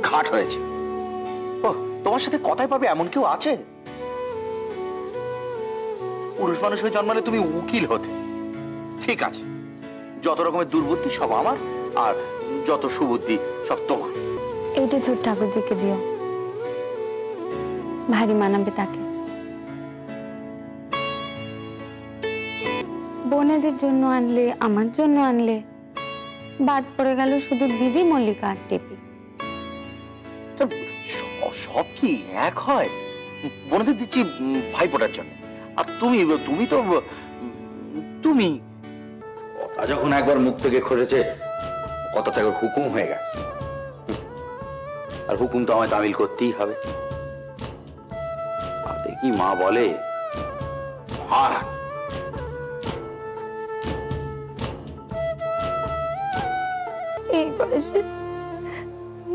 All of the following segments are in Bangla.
ঘাট হয়েছে। ও তোমার সাথে কথাই পাবে এমন কেউ আছে? পুরুষ মানুষ হয়ে জন্মালে তুমি উকিল হতে। ঠিক আছে, যত রকমের দুর্বুদ্ধি সব আমার, আর যত সুবুদ্ধি সব তোমার। এইটা ছোট ঠাকুরজিকে দিও, ভারী মানাবে তাকে। বোনেদের জন্য আনলে, আমার জন্য আনলে, বাদ পড়ে গেল শুধু দিদি মল্লিকা আর টেপি। সব কি এক হয়? বোনদের দিচ্ছি ভাইপোটার জন্য, আর তুমি তুমি তো তুমি কথা যখন একবার মুখ থেকে খসেছে, কথা থেকে হুকুম হয়ে গেছে, আর হুকুম তো আমায় তামিল করতেই হবে। দেখি মা বলে আর এই বয়সে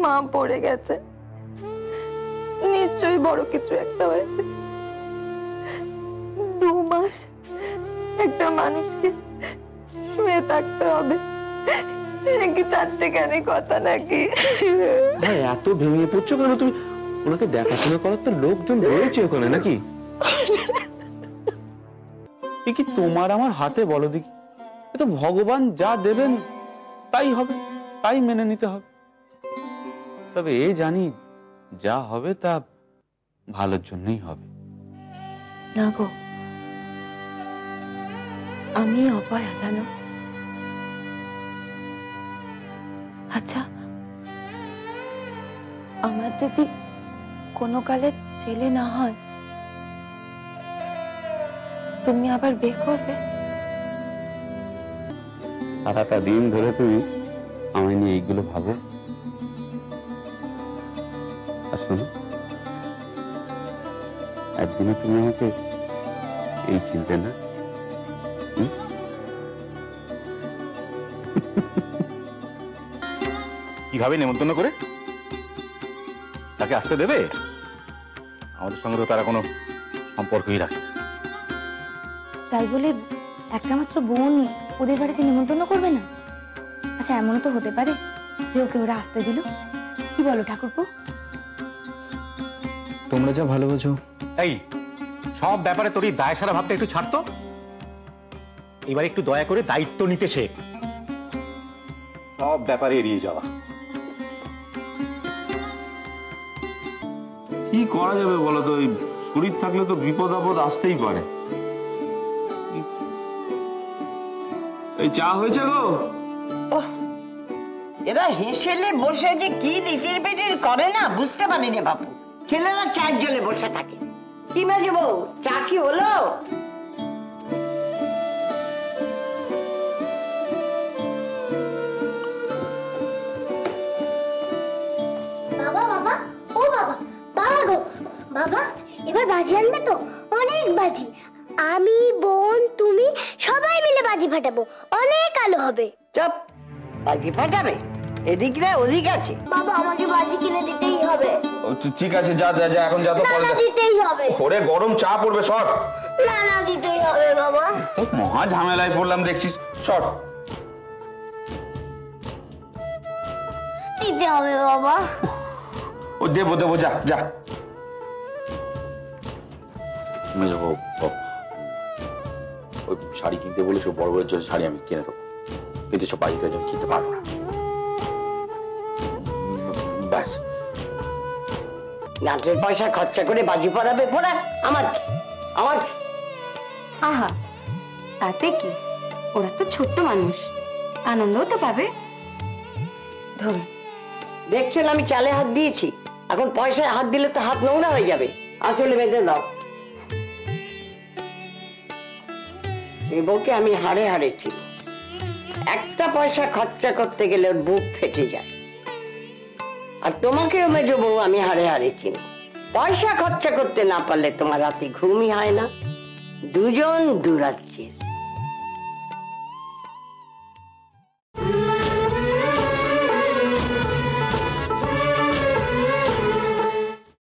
মা পড়ে গেছে, নিশ্চয়ই বড় কিছু একটা হয়েছে। 2 মাস একটা মানুষকে শুয়ে থাকতে হবে, সে কি চারটে জ্ঞানে কথা নাকি? ভাই এত ভেঙে পড়ছো কেন তুমি? ওনাকে দেখাশোনা করার তো লোকজন রয়েছে ওখানে নাকি? এ কি তোমার আমার হাতে? বলো দেখি, এ তো ভগবান যা দেবেন তাই হবে, তাই মেনে নিতে হবে। তবে এই জানি যা হবে তা ভালোর জন্যই হবে। না গো, আমি অপয়া জানো। আচ্ছা, আমার যদি কোনো কালে ছেলে না হয়, তুমি আবার বিয়ে করবে? সারাটা দিন ধরে তুমি আমায় নিয়ে এইগুলো ভাবো, আর শোনো, একদিনে তুমি আমাকে এই চিনতে না? কিভাবে নেমন্তন্ন করে তাকে আসতে দেবে? আমাদের সঙ্গে তো তারা কোনো সম্পর্কই রাখে না। তাই বলে একটা মাত্র বোন ওদের বাড়িতে নিমন্ত্রণ করবে না? আচ্ছা, এমন তো হতে পারে যে ওকে ওরা আসতে দিল। কি বলো ঠাকুরপো? তোমরা যা ভালো বোঝো। এই সব ব্যাপারে তোর এই দায় সারা ভাবটা একটু ছাড়তো। এবার একটু দয়া করে দায়িত্ব নিতে শেখ, সব ব্যাপারে এড়িয়ে যাওয়া। কি করা যাবে বলো তো? এই শরীর থাকলে তো বিপদ আপদ আসতেই পারে। এই চা হয়েছে গো? এরা হেসেলে বসে যে কি লিচির পিচির করে না বুঝতে পারিনি বাপু। ছেলেরা চার জলে বসে থাকে। কি বাজে বউ, চা কি হলো? বাবা বাবা, ও বাবা, বাবা গো বাবা, এবার বাজি আনবে তো? অনেক বাজি। আমি, বোন, তুমি সবাই মিলে বাজি ফাটাবো, অনেক আলো হবে। চুপ, বাজি ফাটাবে? এদিক না ওদিক আছে। বাবা আমাকে বাজি কিনে দিতেই হবে। ঠিক আছে, যা যা যা, এখন যা তো পরে। না দিতেই হবে। ওরে গরম চা পড়বে, শর্ট। না দিতেই হবে বাবা। মহা ঝামেলায় পড়লাম দেখছিস, শর্ট। দিতে হবে বাবা। ও দেবো দেবো, যা যা। ওই শাড়ি কিনতে বলেছে, বড় বড় জন্য শাড়ি আমি কিনে দেবো, কিন্তু সব বাড়িতে আমি কিনতে পারবো না। ব্যাস, নাটের পয়সা খরচা করে বাজি পড়াবে পড়া, আমার আমার আহা, তাতে কি? ওরা তো ছোট্ট মানুষ, আনন্দও তো পাবে। ধরুন, দেখছেন আমি চালে হাত দিয়েছি, এখন পয়সায় হাত দিলে তো হাত নোংরা হয়ে যাবে। আঁচলে বেঁধে দাও। এই বউকে আমি হাড়ে হাড়ে চিনি। একটা পয়সা খরচা করতে গেলে ওর বুক ফেটে যায়। আর তোমাকেও মেজো বউ আমি হাড়ে হাড়ে চিনি। পয়সা খরচা করতে না পারলে তোমার রাতে ঘুমই হয় না। দুজন দুরাজ্যের।